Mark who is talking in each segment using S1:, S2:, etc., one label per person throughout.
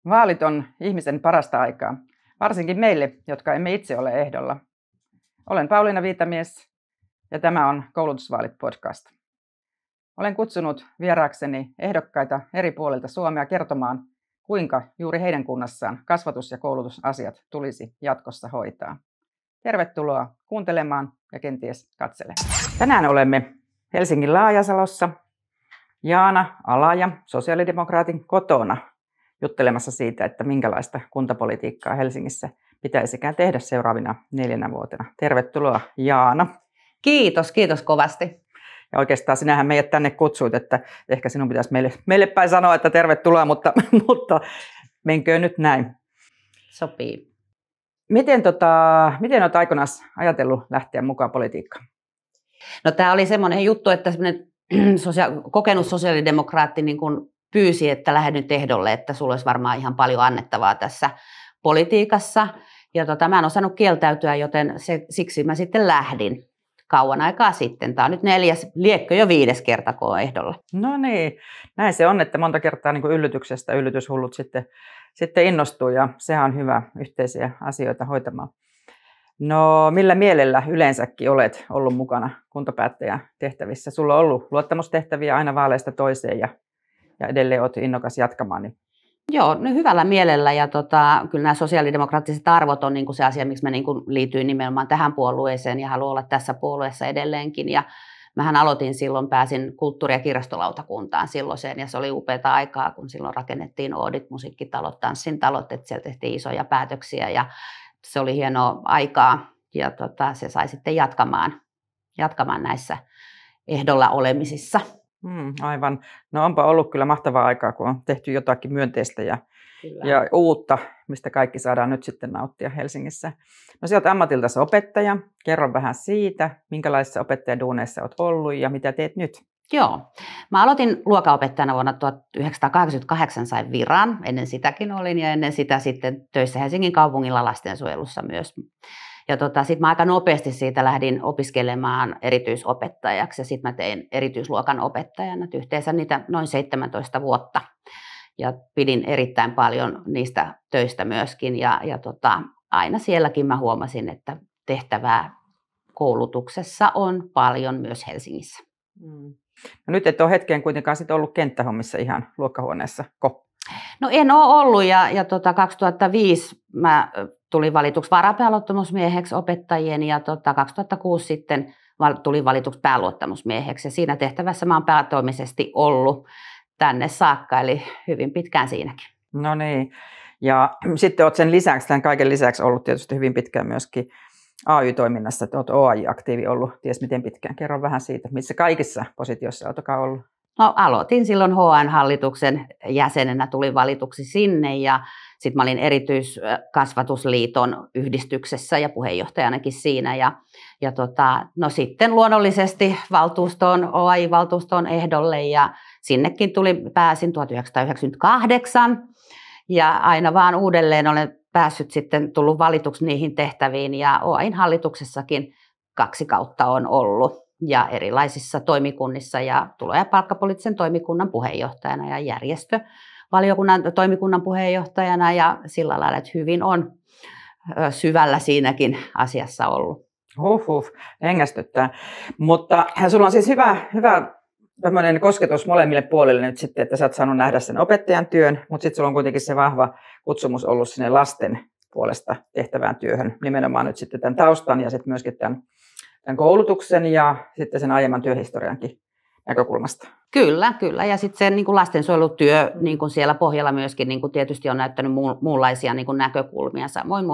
S1: Vaalit on ihmisen parasta aikaa, varsinkin meille, jotka emme itse ole ehdolla. Olen Pauliina Viitamies ja tämä on Koulutusvaalit podcast. Olen kutsunut vieraakseni ehdokkaita eri puolilta Suomea kertomaan, kuinka juuri heidän kunnassaan kasvatus- ja koulutusasiat tulisi jatkossa hoitaa. Tervetuloa kuuntelemaan ja kenties katselemaan. Tänään olemme Helsingin Laajasalossa Jaana Alaja, sosiaalidemokraatin kotona, juttelemassa siitä, että minkälaista kuntapolitiikkaa Helsingissä pitäisikään tehdä seuraavina 4 vuotena. Tervetuloa, Jaana.
S2: Kiitos kovasti.
S1: Ja oikeastaan sinähän meidät tänne kutsuit, että ehkä sinun pitäisi meille päin sanoa, että tervetuloa, mutta menköön nyt näin.
S2: Sopii.
S1: Miten olet aikoinaan ajatellut lähteä mukaan politiikkaan?
S2: No tämä oli semmoinen juttu, että kokenut sosiaalidemokraatti niin kun pyysi, että lähde nyt ehdolle, että sulla olisi varmaan ihan paljon annettavaa tässä politiikassa. Ja mä en osannut kieltäytyä, joten siksi mä sitten lähdin kauan aikaa sitten. Tämä on nyt 4, liekkö jo 5 kerta, kun on ehdolla.
S1: No niin, näin se on, että monta kertaa niin kuin yllytyksestä yllytyshullut sitten innostuu ja sehän on hyvä yhteisiä asioita hoitamaan. No millä mielellä yleensäkin olet ollut mukana kuntapäättäjän tehtävissä? Sulla on ollut luottamustehtäviä aina vaaleista toiseen ja edelleen olet innokas jatkamaan. Niin.
S2: Joo, no hyvällä mielellä ja kyllä nämä sosiaalidemokraattiset arvot on niin se asia, miksi mä niin liityin nimenomaan tähän puolueeseen ja haluan olla tässä puolueessa edelleenkin. Ja mähän aloitin silloin, pääsin kulttuuri- ja kirjastolautakuntaan silloiseen ja se oli upeata aikaa, kun silloin rakennettiin Oodit, musiikkitalot, tanssintalot, että siellä tehtiin isoja päätöksiä ja se oli hienoa aikaa ja se sai sitten jatkamaan näissä ehdolla olemisissa.
S1: Aivan. No onpa ollut kyllä mahtavaa aikaa, kun on tehty jotakin myönteistä ja uutta, mistä kaikki saadaan nyt sitten nauttia Helsingissä. No sinä olet ammatiltasi opettaja. Kerro vähän siitä, minkälaisissa opettajaduuneissa olet ollut ja mitä teet nyt?
S2: Joo. Mä aloitin luokanopettajana vuonna 1988, sain viran. Ennen sitäkin olin ja ennen sitä sitten töissä Helsingin kaupungilla lastensuojelussa myös. Ja sitten mä aika nopeasti siitä lähdin opiskelemaan erityisopettajaksi ja sitten mä tein erityisluokan opettajana yhteensä niitä noin 17 vuotta. Ja pidin erittäin paljon niistä töistä myöskin ja aina sielläkin mä huomasin, että tehtävää koulutuksessa on paljon myös Helsingissä.
S1: No nyt et ole hetkeen kuitenkaan sit ollut kenttähommissa ihan luokkahuoneessa.
S2: No en ole ollut ja 2005 mä tulin valituksi varapääluottamusmieheksi opettajien ja 2006 sitten tulin valituksi pääluottamusmieheksi ja siinä tehtävässä mä oon päätoimisesti ollut tänne saakka, eli hyvin pitkään siinäkin.
S1: No niin, ja sitten olet sen lisäksi, tämän kaiken lisäksi ollut tietysti hyvin pitkään myöskin AY-toiminnassa, että olet OAJ-aktiivi ollut, ties miten pitkään. Kerro vähän siitä, missä kaikissa positioissa oletkaan ollut.
S2: No aloitin silloin HN-hallituksen jäsenenä, tulin valituksi sinne ja sitten mä olin erityiskasvatusliiton yhdistyksessä ja puheenjohtajanakin siinä. No sitten luonnollisesti OAJ-valtuustoon ehdolle ja sinnekin pääsin 1998 ja aina vaan uudelleen olen päässyt sitten tullut valituksi niihin tehtäviin ja OAJin hallituksessakin 2 kautta on ollut. Ja erilaisissa toimikunnissa ja tulo- ja palkkapoliittisen toimikunnan puheenjohtajana ja järjestövaliokunnan toimikunnan puheenjohtajana ja sillä lailla, että hyvin on syvällä siinäkin asiassa ollut.
S1: Hengästyttää. Mutta sulla on siis hyvä tämmöinen kosketus molemmille puolille nyt sitten, että sä oot saanut nähdä sen opettajan työn, mutta sitten sulla on kuitenkin se vahva kutsumus ollut sinne lasten puolesta tehtävään työhön, nimenomaan nyt sitten tämän taustan ja sitten myöskin tämän koulutuksen ja sitten sen aiemman työhistoriankin näkökulmasta.
S2: Kyllä. Ja sitten se niin kuin lastensuojelutyö niin kuin siellä pohjalla myöskin niin kuin tietysti on näyttänyt muunlaisia niin kuin näkökulmia. Samoin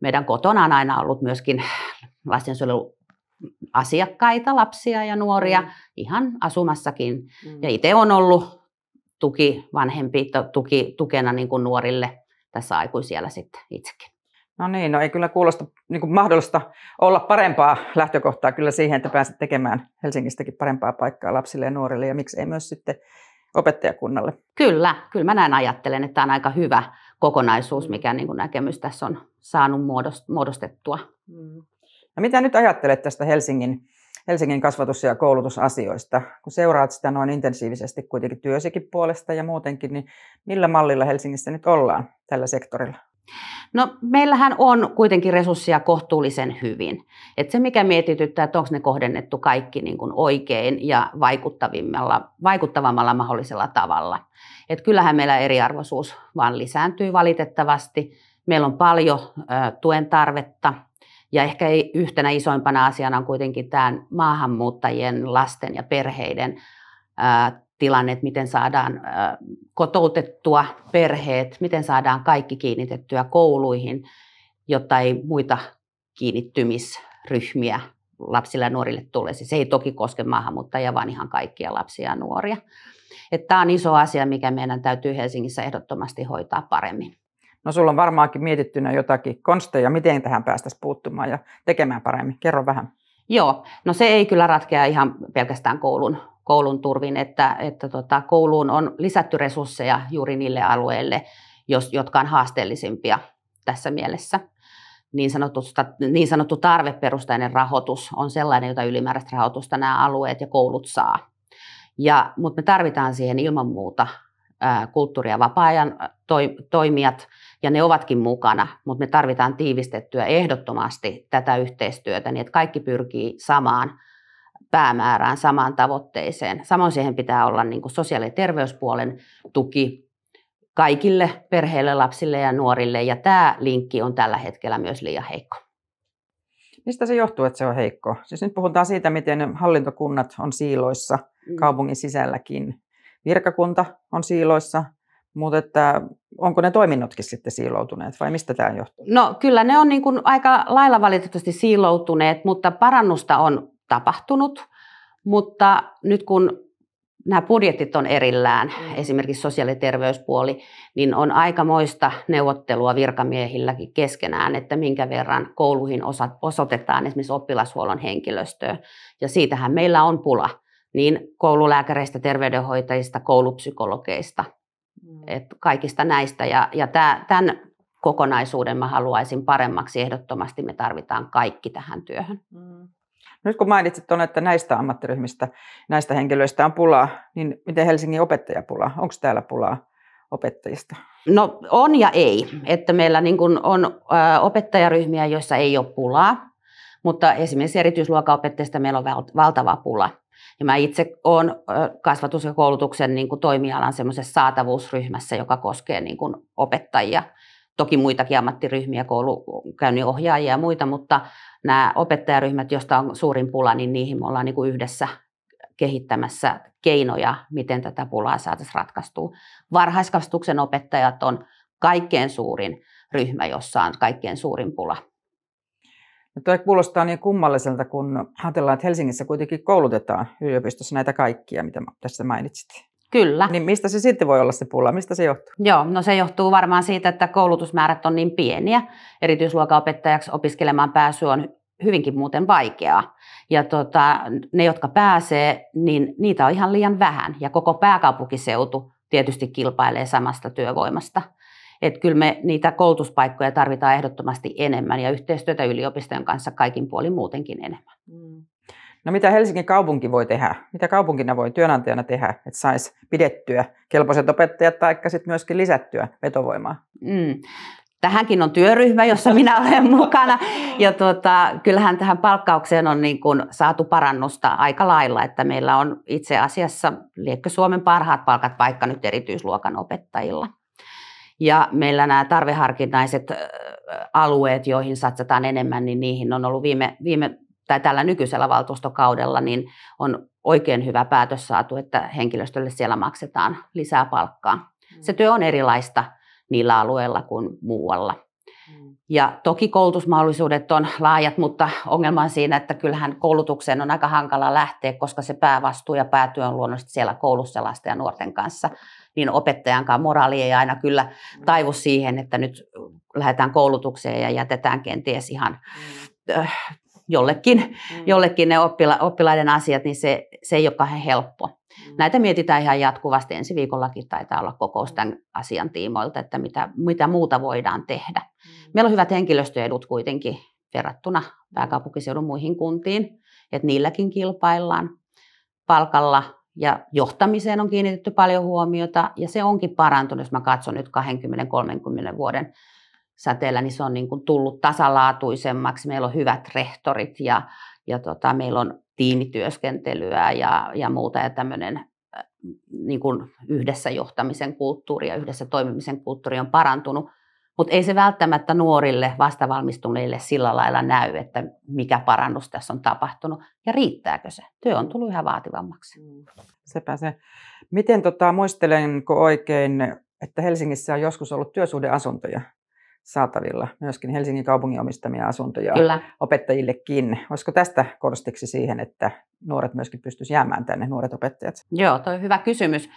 S2: meidän kotona on aina ollut myöskin lastensuojeluasiakkaita, lapsia ja nuoria ihan asumassakin. Ja itse on ollut vanhempi tukena niin kuin nuorille tässä aikuisiellä sitten itsekin.
S1: No niin, no ei kyllä kuulosta niin kuin mahdollista olla parempaa lähtökohtaa kyllä siihen, että pääset tekemään Helsingistäkin parempaa paikkaa lapsille ja nuorille ja miksi ei myös sitten opettajakunnalle.
S2: Kyllä mä näin ajattelen, että tämä on aika hyvä kokonaisuus, mikä niin kuin näkemys tässä on saanut muodostettua.
S1: No mitä nyt ajattelet tästä Helsingin Helsingin kasvatus- ja koulutusasioista. Kun seuraat sitä noin intensiivisesti kuitenkin työsikin puolesta ja muutenkin, niin millä mallilla Helsingissä nyt ollaan tällä sektorilla?
S2: No meillähän on kuitenkin resursseja kohtuullisen hyvin. Et se mikä mietityttää, että onko ne kohdennettu kaikki niin kuin oikein ja vaikuttavammalla mahdollisella tavalla. Et kyllähän meillä eriarvoisuus vaan lisääntyy valitettavasti. Meillä on paljon tuen tarvetta ja ehkä yhtenä isoimpana asiana on kuitenkin tämä maahanmuuttajien, lasten ja perheiden tilanne, että miten saadaan kotoutettua perheet, miten saadaan kaikki kiinnitettyä kouluihin, jotta ei muita kiinnittymisryhmiä lapsille ja nuorille tulisi. Se ei toki koske maahanmuuttajia, vaan ihan kaikkia lapsia ja nuoria. Tämä on iso asia, mikä meidän täytyy Helsingissä ehdottomasti hoitaa paremmin.
S1: No sulla on varmaankin mietittynä jotakin konsteja, miten tähän päästäisiin puuttumaan ja tekemään paremmin. Kerro vähän.
S2: Joo, no se ei kyllä ratkea ihan pelkästään koulun turvin, että kouluun on lisätty resursseja juuri niille alueille, jotka on haasteellisimpia tässä mielessä. Niin sanottu tarveperustainen rahoitus on sellainen, jota ylimääräistä rahoitusta nämä alueet ja koulut saa. Mutta me tarvitaan siihen ilman muuta kulttuuri- ja vapaa-ajan toimijat, ja ne ovatkin mukana, mutta me tarvitaan tiivistettyä ehdottomasti tätä yhteistyötä, niin että kaikki pyrkii samaan päämäärään, samaan tavoitteeseen. Samoin siihen pitää olla niin kuin sosiaali- ja terveyspuolen tuki kaikille perheille, lapsille ja nuorille, ja tämä linkki on tällä hetkellä myös liian heikko.
S1: Mistä se johtuu, että se on heikko? Siis nyt puhutaan siitä, miten hallintokunnat on siiloissa kaupungin sisälläkin. Virkakunta on siiloissa, mutta että onko ne toiminnotkin sitten siiloutuneet vai mistä tämä johtuu?
S2: No kyllä ne on niin kuin aika lailla valitettavasti siiloutuneet, mutta parannusta on tapahtunut. Mutta nyt kun nämä budjetit on erillään, esimerkiksi sosiaali- ja terveyspuoli, niin on aikamoista neuvottelua virkamiehilläkin keskenään, että minkä verran kouluihin osoitetaan esimerkiksi oppilashuollon henkilöstöä. Ja siitähän meillä on pula, niin koululääkäreistä, terveydenhoitajista, koulupsykologeista, että kaikista näistä. Ja tämän kokonaisuuden mä haluaisin paremmaksi ehdottomasti, me tarvitaan kaikki tähän työhön.
S1: Nyt kun mainitsit tuonne, että näistä ammattiryhmistä, näistä henkilöistä on pulaa, niin miten Helsingin opettajapula? Onko täällä pulaa opettajista?
S2: No on ja ei. Että meillä niin kun on opettajaryhmiä, joissa ei ole pulaa, mutta esimerkiksi erityisluokanopettajista meillä on valtava pula. Ja mä itse olen kasvatus- ja koulutuksen niin kun toimialan semmoisessa saatavuusryhmässä, joka koskee niin kun opettajia. Toki muitakin ammattiryhmiä, koulukäynnin ohjaajia ja muita, mutta nämä opettajaryhmät, joista on suurin pula, niin niihin me ollaan niin kuin yhdessä kehittämässä keinoja, miten tätä pulaa saataisiin ratkaistua. Varhaiskasvatuksen opettajat on kaikkein suurin ryhmä, jossa on kaikkein suurin pula.
S1: No tuo kuulostaa niin kummalliselta, kun ajatellaan, että Helsingissä kuitenkin koulutetaan yliopistossa näitä kaikkia, mitä tässä mainitsit.
S2: Kyllä.
S1: Niin mistä se sitten voi olla se pula? Mistä se johtuu?
S2: Joo, no se johtuu varmaan siitä, että koulutusmäärät on niin pieniä. Erityisluokanopettajaksi opiskelemaan pääsy on hyvinkin muuten vaikeaa. Ja ne, jotka pääsee, niin niitä on ihan liian vähän. Ja koko pääkaupunkiseutu tietysti kilpailee samasta työvoimasta. Että kyllä me niitä koulutuspaikkoja tarvitaan ehdottomasti enemmän ja yhteistyötä yliopistojen kanssa kaikin puolin muutenkin enemmän.
S1: No mitä Helsingin kaupunki voi tehdä? Mitä kaupunkina voi työnantajana tehdä, että saisi pidettyä kelpoiset opettajat tai sitten myöskin lisättyä vetovoimaa?
S2: Tähänkin on työryhmä, jossa minä olen mukana. Ja kyllähän tähän palkkaukseen on niin kuin saatu parannusta aika lailla, että meillä on itse asiassa liekö Suomen parhaat palkat vaikka nyt erityisluokan opettajilla. Ja meillä nämä tarveharkinnaiset alueet, joihin satsataan enemmän, niin niihin on ollut tällä nykyisellä valtuustokaudella niin on oikein hyvä päätös saatu, että henkilöstölle siellä maksetaan lisää palkkaa. Se työ on erilaista niillä alueilla kuin muualla. Ja toki koulutusmahdollisuudet on laajat, mutta ongelma on siinä, että kyllähän koulutukseen on aika hankala lähteä, koska se päävastuu ja päätyö on luonnollisesti siellä koulussa lasten ja nuorten kanssa. Niin opettajankaan moraali ei aina kyllä taivu siihen, että nyt lähdetään koulutukseen ja jätetään kenties ihan jollekin ne oppilaiden asiat, niin se ei ole kauhean helppo. Näitä mietitään ihan jatkuvasti. Ensi viikollakin taitaa olla kokous tämän asian tiimoilta, että mitä muuta voidaan tehdä. Meillä on hyvät henkilöstöedut kuitenkin verrattuna pääkaupunkiseudun muihin kuntiin. että niilläkin kilpaillaan palkalla ja johtamiseen on kiinnitetty paljon huomiota ja se onkin parantunut, jos mä katson nyt 20-30 vuoden säteellä, niin se on niin kuin tullut tasalaatuisemmaksi. Meillä on hyvät rehtorit ja meillä on tiimityöskentelyä ja muuta ja tämmöinen niin kuin yhdessä johtamisen kulttuuri ja yhdessä toimimisen kulttuuri on parantunut, mutta ei se välttämättä nuorille vastavalmistuneille sillä lailla näy, että mikä parannus tässä on tapahtunut ja riittääkö se. Työ on tullut ihan vaativammaksi.
S1: Sepä se. Miten muistelenko oikein, että Helsingissä on joskus ollut työsuhdeasuntoja saatavilla, myöskin Helsingin kaupungin omistamia asuntoja
S2: Kyllä.
S1: opettajillekin. Olisiko tästä konstiksi siihen, että nuoret myöskin pystyisivät jäämään tänne, nuoret opettajat?
S2: Joo, toi on hyvä kysymys.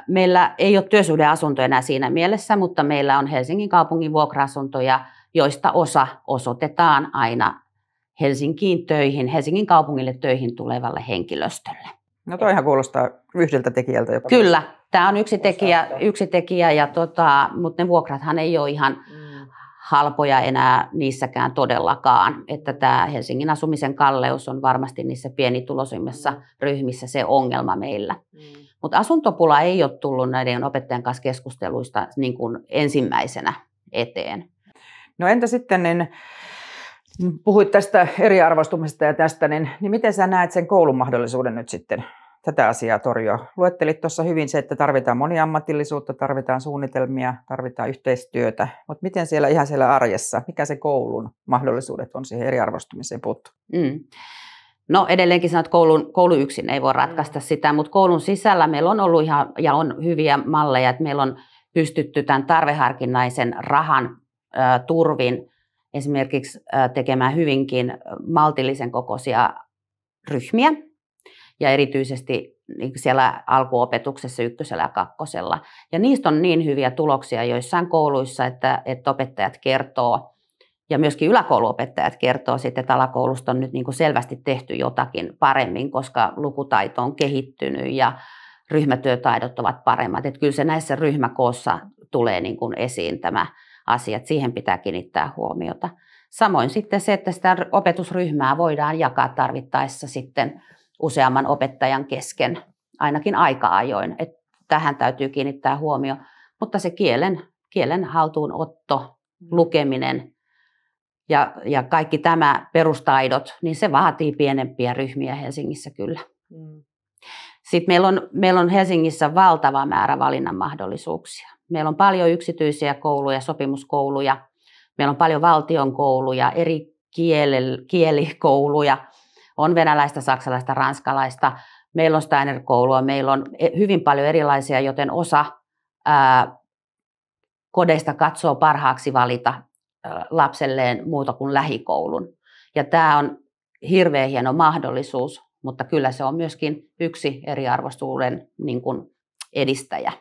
S2: Meillä ei ole työsuhdeasuntoja enää siinä mielessä, mutta meillä on Helsingin kaupungin vuokra-asuntoja, joista osa osoitetaan aina Helsinkiin töihin, Helsingin kaupungille töihin tulevalle henkilöstölle.
S1: No toihan kuulostaa yhdeltä tekijältä. Joka
S2: Kyllä, tämä on yksi tekijä mutta ne vuokrathan ei ole ihan halpoja enää niissäkään todellakaan. Että tämä Helsingin asumisen kalleus on varmasti niissä pienituloisimmissa ryhmissä se ongelma meillä. Mutta asuntopula ei ole tullut näiden opettajan kanssa keskusteluista niin kuin ensimmäisenä eteen.
S1: No entä sitten, niin puhuit tästä eriarvoistumisesta ja tästä, niin miten sä näet sen koulun mahdollisuuden nyt sitten tätä asiaa torjua? Luettelit tuossa hyvin se, että tarvitaan moniammatillisuutta, tarvitaan suunnitelmia, tarvitaan yhteistyötä, mutta miten ihan siellä arjessa, mikä se koulun mahdollisuudet on siihen eriarvoistumiseen puuttua?
S2: No edelleenkin sanot, että koulu yksin ei voi ratkaista sitä, mutta koulun sisällä meillä on ollut ihan ja on hyviä malleja, että meillä on pystytty tämän tarveharkinnaisen rahan turvin esimerkiksi tekemään hyvinkin maltillisen kokoisia ryhmiä ja erityisesti siellä alkuopetuksessa 1. ja 2. Ja niistä on niin hyviä tuloksia joissain kouluissa, että opettajat kertoo ja myöskin yläkouluopettajat kertoo sitten, että alakoulusta on nyt niin kuin selvästi tehty jotakin paremmin, koska lukutaito on kehittynyt ja ryhmätyötaidot ovat paremmat. Että kyllä se näissä ryhmäkoossa tulee niin kuin esiin tämä asia, että siihen pitää kiinnittää huomiota. Samoin sitten se, että sitä opetusryhmää voidaan jakaa tarvittaessa sitten useamman opettajan kesken, ainakin aika-ajoin. Että tähän täytyy kiinnittää huomio. Mutta se kielen haltuunotto, lukeminen ja kaikki tämä perustaidot, niin se vaatii pienempiä ryhmiä Helsingissä kyllä. Sitten meillä on Helsingissä valtava määrä valinnan mahdollisuuksia. Meillä on paljon yksityisiä kouluja, sopimuskouluja, meillä on paljon valtion kouluja, eri kielikouluja, on venäläistä, saksalaista, ranskalaista, meillä on Steiner-koulua, meillä on hyvin paljon erilaisia, joten osa kodeista katsoo parhaaksi valita lapselleen muuta kuin lähikoulun. Ja tämä on hirveän hieno mahdollisuus, mutta kyllä se on myöskin yksi eriarvoisuuden niin kuin edistäjä.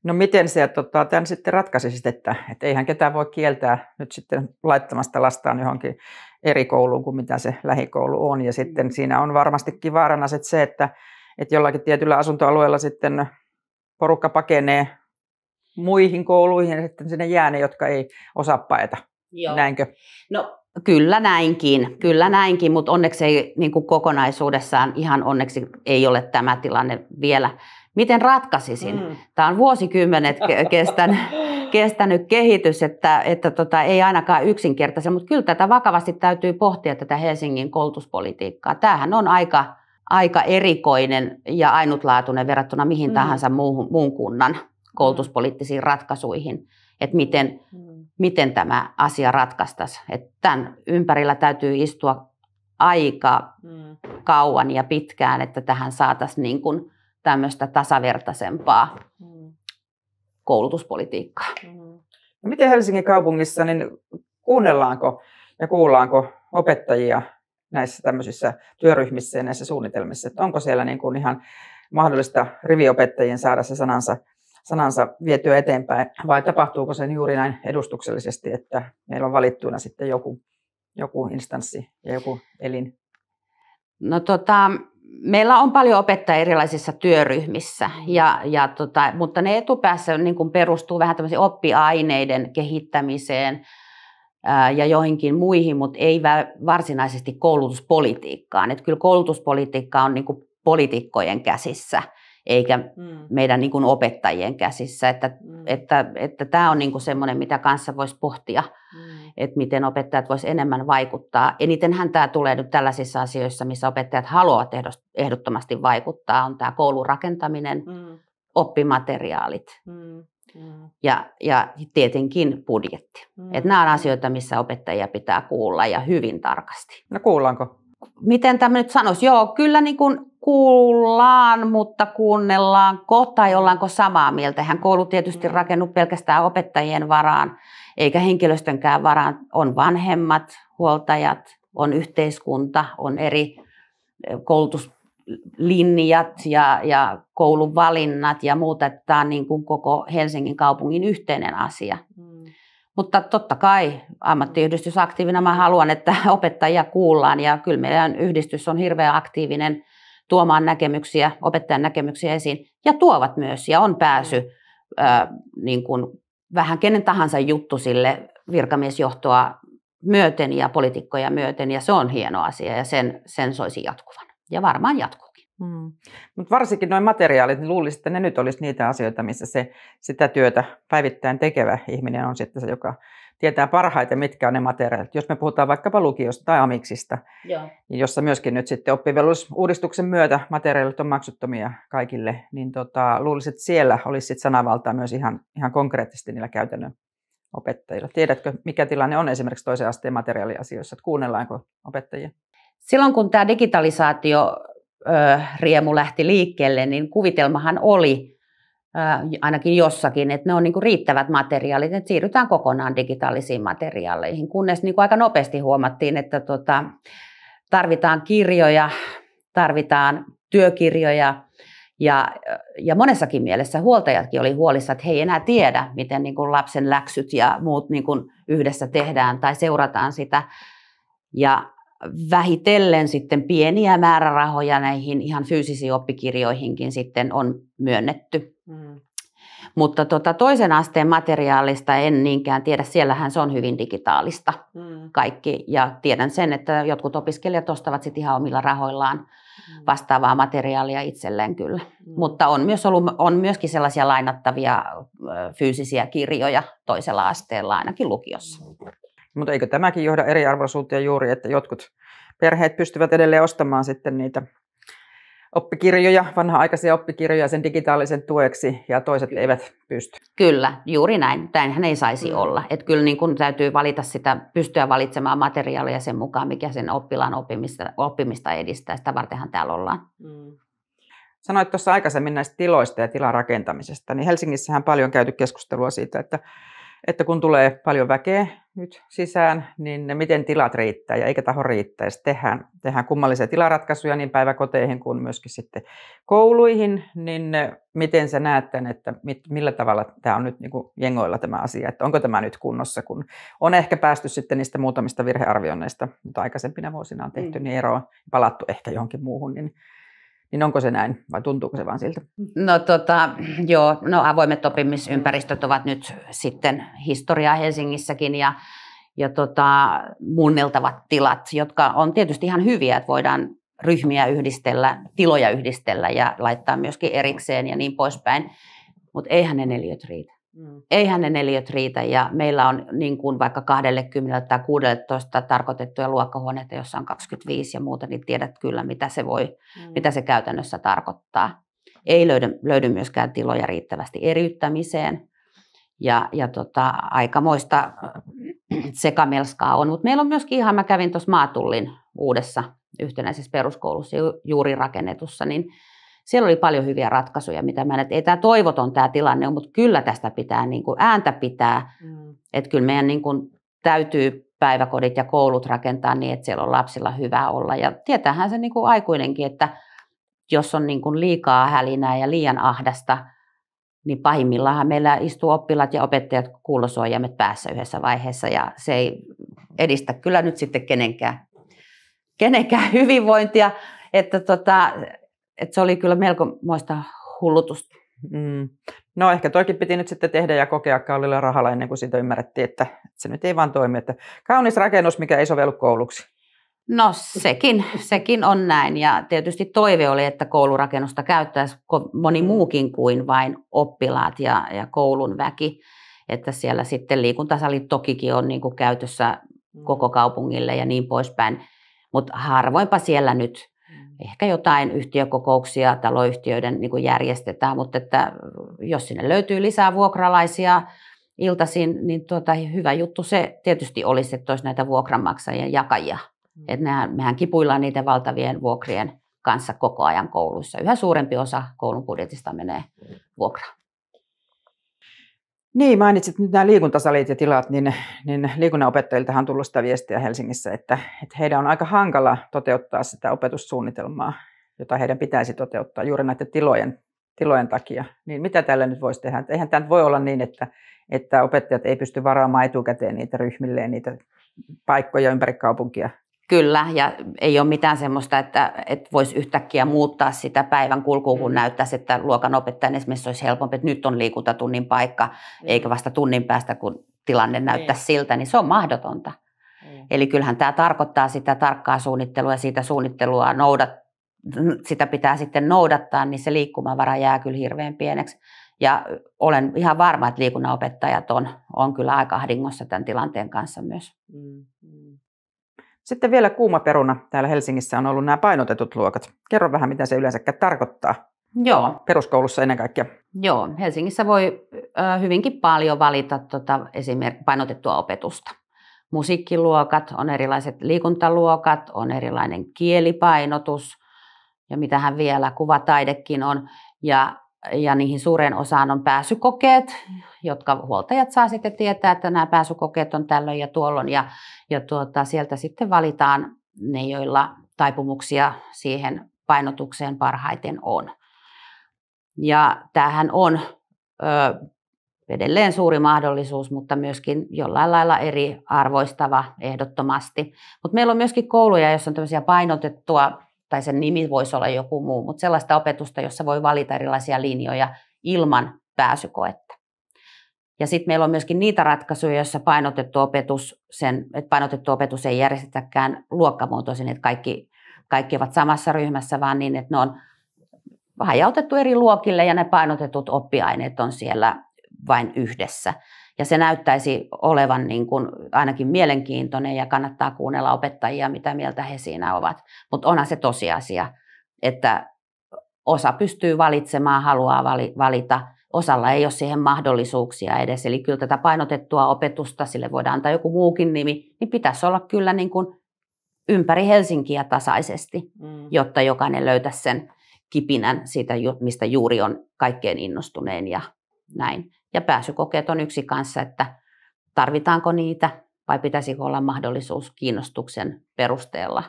S1: No miten se tämän sitten ratkaisisit, että eihän ketään voi kieltää nyt sitten laittamasta lastaan johonkin eri kouluun kuin mitä se lähikoulu on. Ja sitten siinä on varmastikin vaarana se, että jollakin tietyllä asuntoalueella sitten porukka pakenee muihin kouluihin ja sitten sinne jää ne, jotka ei osaa paeta.
S2: Joo.
S1: Näinkö?
S2: No kyllä näinkin, mutta onneksi ei niin kuin kokonaisuudessaan ihan onneksi ei ole tämä tilanne vielä. Miten ratkaisisin? Tämä on vuosikymmenet kestänyt kehitys, että ei ainakaan yksinkertaisen, mutta kyllä tätä vakavasti täytyy pohtia tätä Helsingin koulutuspolitiikkaa. Tämähän on aika erikoinen ja ainutlaatuinen verrattuna mihin tahansa muun kunnan koulutuspoliittisiin ratkaisuihin, että miten tämä asia ratkaistaisiin. Että tämän ympärillä täytyy istua aika kauan ja pitkään, että tähän saataisiin niin kuin tämmöistä tasavertaisempaa koulutuspolitiikkaa.
S1: No miten Helsingin kaupungissa, niin kuunnellaanko ja kuullaanko opettajia näissä tämmöisissä työryhmissä ja näissä suunnitelmissa? Että onko siellä niin kuin ihan mahdollista riviopettajien saada se sanansa vietyä eteenpäin, vai tapahtuuko se juuri näin edustuksellisesti, että meillä on valittuina sitten joku instanssi ja joku elin?
S2: No meillä on paljon opettajia erilaisissa työryhmissä, mutta ne etupäässä niin kuin perustuu vähän tämmöisiin oppiaineiden kehittämiseen ja joihinkin muihin, mutta ei varsinaisesti koulutuspolitiikkaan. Että kyllä koulutuspolitiikka on niin kuin poliitikkojen käsissä, eikä meidän niin kuin opettajien käsissä. Että tämä on niin kuin semmoinen, mitä kanssa voisi pohtia, että miten opettajat voisivat enemmän vaikuttaa. Enitenhän tämä tulee nyt tällaisissa asioissa, missä opettajat haluavat ehdottomasti vaikuttaa, on tämä koulun rakentaminen, oppimateriaalit. Ja tietenkin budjetti. Että nämä on asioita, missä opettajia pitää kuulla ja hyvin tarkasti.
S1: No kuullaanko?
S2: Miten tämä nyt sanoisi? Joo, kyllä niin kuin kuullaan, mutta kuunnellaanko tai ollaanko samaa mieltä? Eihän koulu tietysti rakennu pelkästään opettajien varaan, eikä henkilöstönkään varaan. On vanhemmat, huoltajat, on yhteiskunta, on eri koulutuslinjat ja koulun valinnat ja muuta. Tämä on niin kuin koko Helsingin kaupungin yhteinen asia. Mutta totta kai ammattiyhdistysaktiivina mä haluan, että opettajia kuullaan ja kyllä meidän yhdistys on hirveän aktiivinen tuomaan näkemyksiä, opettajan näkemyksiä esiin ja tuovat myös ja on pääsy niin kuin vähän kenen tahansa juttu sille virkamiesjohtoa myöten ja poliitikkoja myöten ja se on hieno asia ja sen soisi jatkuvan ja varmaan jatkuukin.
S1: Mutta varsinkin nuo materiaalit, niin luulisin, että ne nyt olisi niitä asioita, missä sitä työtä päivittäin tekevä ihminen on sitten se, joka tietää parhaiten, mitkä on ne materiaalit. Jos me puhutaan vaikkapa lukiosta tai amiksista, niin jossa myöskin nyt sitten oppivelvollisuusuudistuksen myötä materiaalit on maksuttomia kaikille, niin luulisin, että siellä olisi sitten sananvaltaa myös ihan konkreettisesti niillä käytännön opettajilla. Tiedätkö, mikä tilanne on esimerkiksi toisen asteen materiaaliasioissa, että kuunnellaanko opettajia?
S2: Silloin kun tämä digitalisaatio riemu lähti liikkeelle, niin kuvitelmahan oli ainakin jossakin, että ne on niin kuin riittävät materiaalit, että siirrytään kokonaan digitaalisiin materiaaleihin, kunnes niin kuin aika nopeasti huomattiin, että tarvitaan kirjoja, tarvitaan työkirjoja ja monessakin mielessä huoltajatkin oli huolissaan, että he ei enää tiedä, miten niin kuin lapsen läksyt ja muut niin kuin yhdessä tehdään tai seurataan sitä ja vähitellen sitten pieniä määrärahoja näihin ihan fyysisiin oppikirjoihinkin sitten on myönnetty. Mutta toisen asteen materiaalista en niinkään tiedä, siellähän se on hyvin digitaalista kaikki. Ja tiedän sen, että jotkut opiskelijat ostavat sitten ihan omilla rahoillaan vastaavaa materiaalia itselleen kyllä. Mutta on myöskin sellaisia lainattavia fyysisiä kirjoja toisella asteella ainakin lukiossa.
S1: Mutta eikö tämäkin johda eriarvoisuuteen juuri, että jotkut perheet pystyvät edelleen ostamaan sitten niitä oppikirjoja, vanha-aikaisia oppikirjoja sen digitaalisen tueksi ja toiset eivät pysty?
S2: Kyllä, juuri näin. Näinhän ei saisi olla. Että kyllä niin kun täytyy pystyä valitsemaan materiaalia sen mukaan, mikä sen oppilaan oppimista edistää. Sitä vartenhan täällä ollaan.
S1: Sanoit tuossa aikaisemmin näistä tiloista ja tilan rakentamisesta, niin Helsingissähän paljon käyty keskustelua siitä, että kun tulee paljon väkeä nyt sisään, niin miten tilat riittää ja eikä taho riittäisi. Tehdään kummallisia tilaratkaisuja niin päiväkoteihin kuin myöskin sitten kouluihin, niin miten sä näet tämän, että millä tavalla tämä on nyt niin kuin jengoilla tämä asia, että onko tämä nyt kunnossa, kun on ehkä päästy sitten niistä muutamista virhearvioinneista, mitä aikaisempina vuosina on tehty, niin eroon, palattu ehkä johonkin muuhun, niin onko se näin vai tuntuuko se vaan siltä?
S2: No avoimet oppimisympäristöt ovat nyt sitten historiaa Helsingissäkin ja muunneltavat tilat, jotka on tietysti ihan hyviä, että voidaan ryhmiä yhdistellä, tiloja yhdistellä ja laittaa myöskin erikseen ja niin poispäin, mutta eihän ne neliöt riitä. Eihän ne neliöt riitä ja meillä on niin kuin vaikka 20 tai 16 tarkoitettuja luokkahuoneita, jossa on 25 ja muuta, niin tiedät kyllä, mitä se käytännössä tarkoittaa. Ei löydy myöskään tiloja riittävästi eriyttämiseen ja aikamoista sekamelskaa on, mutta meillä on myöskin mä kävin tuossa Maatullin uudessa yhtenäisessä peruskoulussa juuri rakennetussa, niin siellä oli paljon hyviä ratkaisuja, mitä mä näen, että ei tämä toivoton tämä tilanne on, mutta kyllä tästä pitää niin kuin ääntä pitää, että kyllä meidän niin kuin täytyy päiväkodit ja koulut rakentaa niin, että siellä on lapsilla hyvä olla ja tietäähän se niin kuin aikuinenkin, että jos on niin kuin liikaa hälinää ja liian ahdasta, niin pahimmillaan meillä istuu oppilaat ja opettajat kuulosuojaimet päässä yhdessä vaiheessa ja se ei edistä kyllä nyt sitten kenenkään hyvinvointia, että se oli kyllä melkomoista hullutusta,
S1: No ehkä toikin piti nyt sitten tehdä ja kokea kalliilla rahalla ennen kuin siitä ymmärrettiin, että se nyt ei vaan toimi. Että kaunis rakennus, mikä ei sovellu kouluksi.
S2: No sekin on näin ja tietysti toive oli, että koulurakennusta käyttäisi moni muukin kuin vain oppilaat ja koulun väki. Että siellä sitten liikuntasalit tokikin on niin kuin käytössä koko kaupungille ja niin poispäin. Mutta harvoinpa siellä nyt ehkä jotain yhtiökokouksia taloyhtiöiden niin kuin järjestetään, mutta että jos sinne löytyy lisää vuokralaisia iltaisin, niin hyvä juttu se tietysti olisi, että olisi näitä vuokranmaksajien jakajia. Että mehän kipuillaan niiden valtavien vuokrien kanssa koko ajan kouluissa. Yhä suurempi osa koulun budjetista menee vuokraan.
S1: Niin, mainitsit nyt nämä liikuntasalit ja tilat, niin liikunnanopettajiltahan on tullut sitä viestiä Helsingissä, että heidän on aika hankala toteuttaa sitä opetussuunnitelmaa, jota heidän pitäisi toteuttaa juuri näiden tilojen takia. Niin mitä tällä nyt voisi tehdä? Eihän tämä voi olla niin, että opettajat ei pysty varaamaan etukäteen niitä ryhmilleen, niitä paikkoja ympäri kaupunkia.
S2: Kyllä, ja ei ole mitään semmoista, että voisi yhtäkkiä muuttaa sitä päivän kulkua, kun näyttäisi, että luokanopettajan esimerkiksi olisi helpompi, että nyt on liikuntatunnin paikka, eikä vasta tunnin päästä, kun tilanne näyttäisi siltä, niin se on mahdotonta. Eli kyllähän tämä tarkoittaa sitä tarkkaa suunnittelua ja siitä suunnittelua sitä pitää sitten noudattaa, niin se liikkumavara jää kyllä hirveän pieneksi. Ja olen ihan varma, että liikunnanopettajat on kyllä aika ahdingossa tämän tilanteen kanssa myös.
S1: Sitten vielä kuuma peruna täällä Helsingissä on ollut nämä painotetut luokat. Kerro vähän, mitä se yleensä tarkoittaa.
S2: Joo.
S1: Peruskoulussa ennen kaikkea.
S2: Joo, Helsingissä voi hyvinkin paljon valita esimerkiksi painotettua opetusta. Musiikkiluokat, on erilaiset liikuntaluokat, on erilainen kielipainotus ja mitähän vielä, kuvataidekin on. Ja niihin suureen osaan on pääsykokeet, jotka huoltajat saa sitten tietää, että nämä pääsykokeet on tällöin ja tuolloin. Ja sieltä sitten valitaan ne, joilla taipumuksia siihen painotukseen parhaiten on. Ja tämähän on edelleen suuri mahdollisuus, mutta myöskin jollain lailla eriarvoistava ehdottomasti. Mutta meillä on myöskin kouluja, joissa on tämmöisiä painotettua, tai sen nimi voisi olla joku muu, mutta sellaista opetusta, jossa voi valita erilaisia linjoja ilman pääsykoetta. Ja sitten meillä on myöskin niitä ratkaisuja, joissa painotettu opetus ei järjestetäkään luokkamuotoisin, että kaikki ovat samassa ryhmässä, vaan niin, että ne on hajautettu eri luokille ja ne painotetut oppiaineet on siellä vain yhdessä. Ja se näyttäisi olevan niin kuin ainakin mielenkiintoinen ja kannattaa kuunnella opettajia, mitä mieltä he siinä ovat. Mutta onhan se tosiasia, että osa pystyy valitsemaan, haluaa valita. Osalla ei ole siihen mahdollisuuksia edes. Eli kyllä tätä painotettua opetusta, sille voidaan antaa joku muukin nimi, niin pitäisi olla kyllä niin kuin ympäri Helsinkiä tasaisesti, jotta jokainen löytäisi sen kipinän siitä, mistä juuri on kaikkein innostuneen ja näin. Ja pääsykokeet on yksi kanssa, että tarvitaanko niitä vai pitäisikö olla mahdollisuus kiinnostuksen perusteella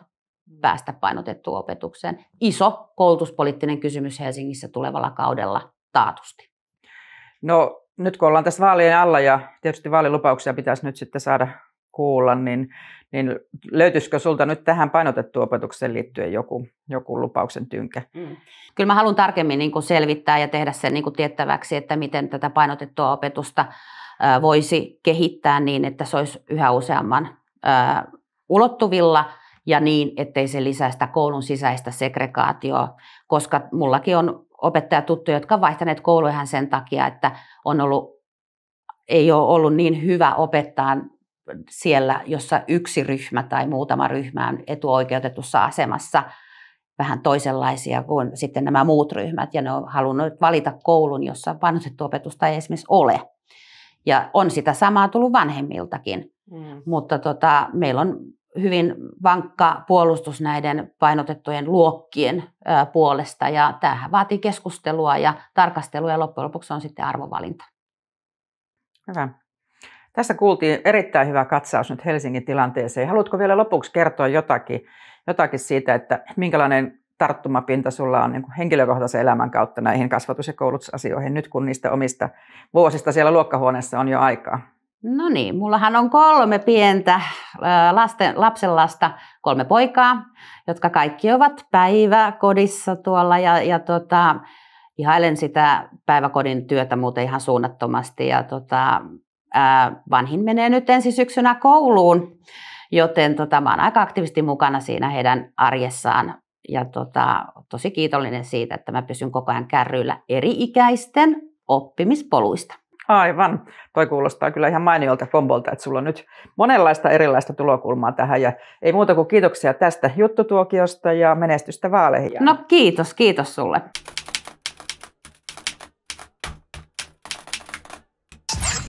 S2: päästä painotettuun opetukseen. Iso koulutuspoliittinen kysymys Helsingissä tulevalla kaudella taatusti.
S1: No nyt kun ollaan tässä vaalien alla ja tietysti vaalilupauksia pitäisi nyt sitten saada kuulla, niin löytyisikö sulta nyt tähän painotettuun opetukseen liittyen joku lupauksen tynkä?
S2: Kyllä mä haluan tarkemmin niin kuin selvittää ja tehdä sen niin kuin tiettäväksi, että miten tätä painotettua opetusta voisi kehittää niin, että se olisi yhä useamman ulottuvilla ja niin, ettei se lisää sitä koulun sisäistä segregaatioa, koska mullakin on opettajatuttuja, jotka ovat vaihtaneet kouluja sen takia, että ei ole ollut niin hyvä opettaa siellä, jossa yksi ryhmä tai muutama ryhmä on etuoikeutetussa asemassa vähän toisenlaisia kuin sitten nämä muut ryhmät. Ja ne on halunnut valita koulun, jossa painotettu opetusta ei esimerkiksi ole. Ja on sitä samaa tullut vanhemmiltakin. Mutta meillä on hyvin vankka puolustus näiden painotettujen luokkien puolesta. Ja tämähän vaatii keskustelua ja tarkastelua ja loppujen lopuksi on sitten arvovalinta.
S1: Hyvä. Tässä kuultiin erittäin hyvä katsaus nyt Helsingin tilanteeseen. Haluatko vielä lopuksi kertoa jotakin siitä, että minkälainen tarttumapinta sulla on niin kuin henkilökohtaisen elämän kautta näihin kasvatus- ja koulutusasioihin nyt, kun niistä omista vuosista siellä luokkahuoneessa on jo aikaa?
S2: No niin, mullahan on 3 pientä lapsenlasta, 3 poikaa, jotka kaikki ovat päiväkodissa tuolla ihailen sitä päiväkodin työtä muuten ihan suunnattomasti. Ja vanhin menee nyt ensi syksynä kouluun, joten mä oon aika aktiivisesti mukana siinä heidän arjessaan. Ja tosi kiitollinen siitä, että mä pysyn koko ajan kärryillä eri-ikäisten oppimispoluista.
S1: Aivan. Toi kuulostaa kyllä ihan mainiolta kombolta, että sulla on nyt monenlaista erilaista tulokulmaa tähän. Ja ei muuta kuin kiitoksia tästä juttutuokiosta ja menestystä vaaleihin.
S2: No kiitos sulle.